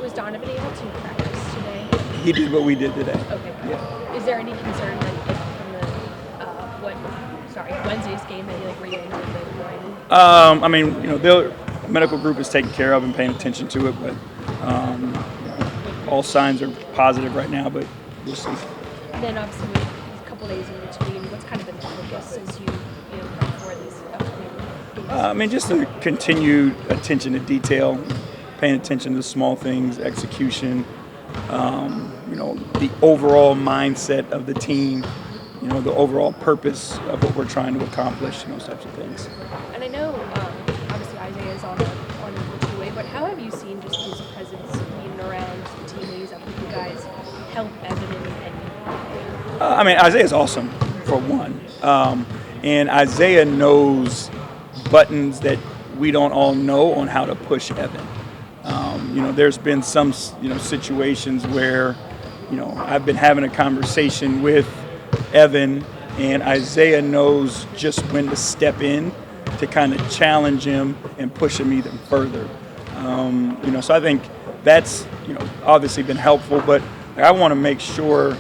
Was Donovan able to practice today? He did what we did today. Okay. Yeah. Is there any concern from the Wednesday's game that you were you in a little bit more? I mean, the medical group is taking care of and paying attention to it, but all signs are positive right now, but we'll see. And then obviously with a couple days in between, what's kind of been the focus as you prep for these upcoming games? I mean, just the continued attention to detail, paying attention to the small things, execution, the overall mindset of the team, the overall purpose of what we're trying to accomplish, and those types of things. And I know, obviously Isaiah is on the two-way, but how have you seen just his presence being around the teammates? I think you guys help Evan and I mean, Isaiah's awesome, for one. And Isaiah knows buttons that we don't all know on how to push Evan. There's been some, situations where, I've been having a conversation with Evan, and Isaiah knows just when to step in to kind of challenge him and push him even further. So I think that's, obviously been helpful, but I want to make sure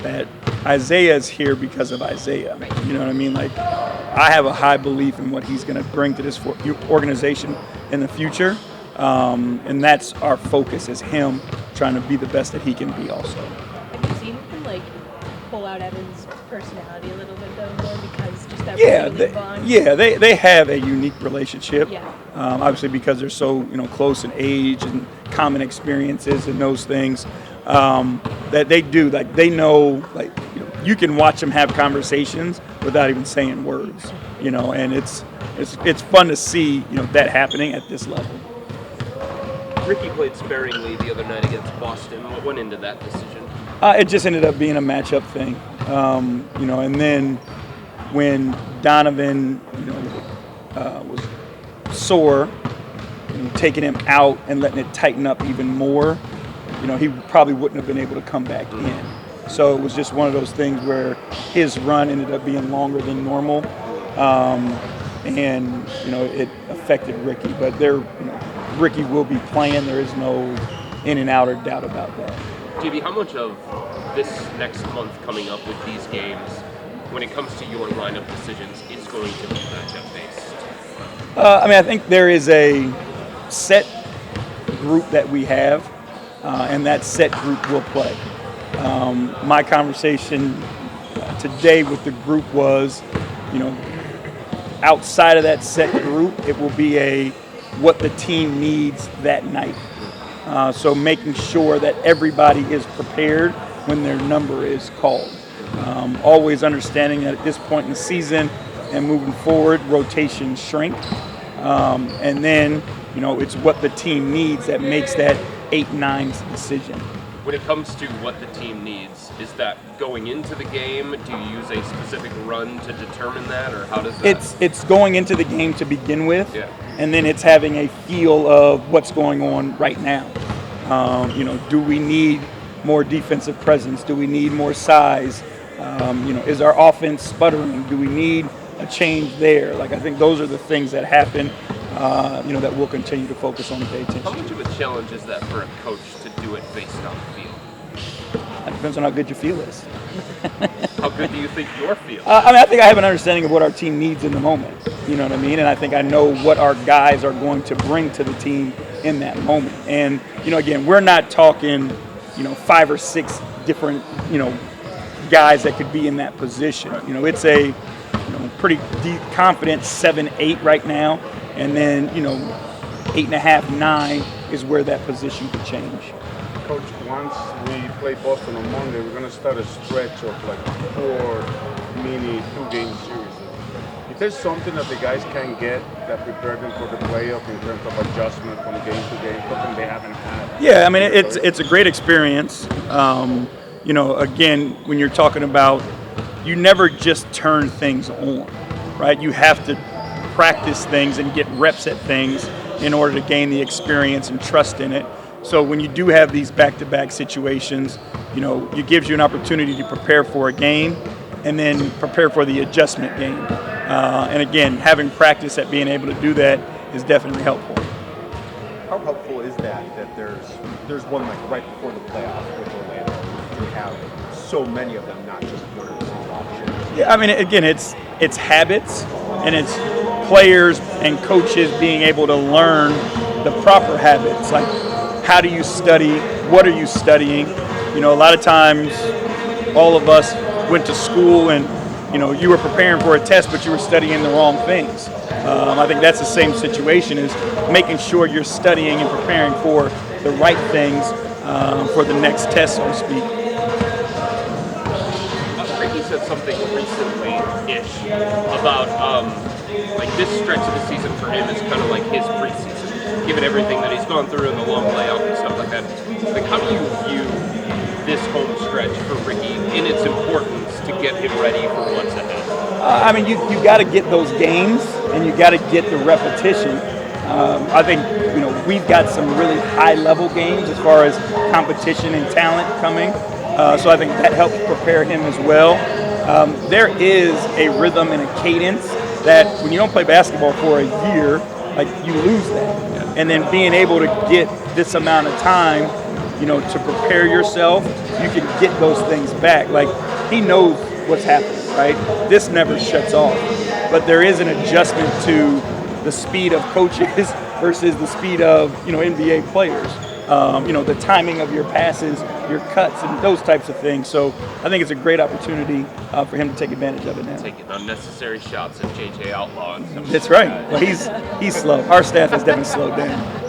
that Isaiah is here because of Isaiah. You know what I mean? Like, I have a high belief in what he's going to bring to this organization in the future. And that's our focus, is him trying to be the best that he can be also. Have you seen him pull out Evan's personality a little bit though, more because just that bond? Yeah, they have a unique relationship. Yeah. Obviously because they're so close in age and common experiences and those things. That they do, they know, you can watch them have conversations without even saying words, and it's fun to see, that happening at this level. Ricky played sparingly the other night against Boston. What went into that decision? It just ended up being a matchup thing, and then when Donovan, was sore, taking him out and letting it tighten up even more, he probably wouldn't have been able to come back in. So it was just one of those things where his run ended up being longer than normal, and it affected Ricky. But Ricky will be playing. There is no in and out or doubt about that. J.B., how much of this next month coming up with these games, when it comes to your lineup decisions, is going to be matchup based? I think there is a set group that we have, and that set group will play. My conversation today with the group was, outside of that set group, it will be what the team needs that night. So making sure that everybody is prepared when their number is called. Always understanding that at this point in the season and moving forward, rotations shrink. And then, it's what the team needs that makes that 8-9 decision. When it comes to what the team needs, is that going into the game? Do you use a specific run to determine that, or how does that? It's going into the game to begin with, yeah. And then it's having a feel of what's going on right now. Do we need more defensive presence? Do we need more size? Is our offense sputtering? Do we need a change there? I think those are the things that happen, that we'll continue to focus on and pay attention. How much of a challenge is that for a coach to do it based on the field? It depends on how good your feel is. How good do you think your feel is? I think I have an understanding of what our team needs in the moment. You know what I mean? And I think I know what our guys are going to bring to the team in that moment. And, again, we're not talking, 5 or 6 different, guys that could be in that position. It's a pretty deep, confident 7-8 right now. And then, 8.5, 9 is where that position could change. Coach, once we play Boston on Monday, we're going to start a stretch of 4 mini 2-game series. Is there something that the guys can get that prepare them for the playoff in terms of adjustment from game to game, something they haven't had? Yeah, it's a great experience. Again, when you're talking about, you never just turn things on, right? You have to practice things and get reps at things in order to gain the experience and trust in it. So when you do have these back-to-back situations, it gives you an opportunity to prepare for a game and then prepare for the adjustment game. And again, having practice at being able to do that is definitely helpful. how helpful is that there's one like right before the playoffs with Orlando? You have so many of them, not just one or two options. Yeah, I mean, again, it's habits, and it's players and coaches being able to learn the proper habits. Like, how do you study? What are you studying? You know, a lot of times, all of us went to school and, you know, you were preparing for a test, but you were studying the wrong things. I think that's the same situation, is making sure you're studying and preparing for the right things for the next test, so to speak. Ricky said something recently-ish about like this stretch of the season for him is kind of like his preseason, given everything that he's gone through and the long layoff and stuff like that. Like, how do you view this home stretch for Ricky in its importance to get him ready for what's ahead? I mean, you got to get those games, and you got to get the repetition. I think, you know, we've got some really high-level games as far as competition and talent coming. So I think that helps prepare him as well. There is a rhythm and a cadence that when you don't play basketball for a year, like, you lose that. And then being able to get this amount of time, you know, to prepare yourself, you can get those things back. Like, he knows what's happening, right? This never shuts off. But there is an adjustment to the speed of coaches versus the speed of, you know, NBA players. You know, the timing of your passes, your cuts, and those types of things. So I think it's a great opportunity for him to take advantage of it now. Taking unnecessary shots at JJ Outlaw. And That's right. Well, he's slow. Our staff has definitely slowed down.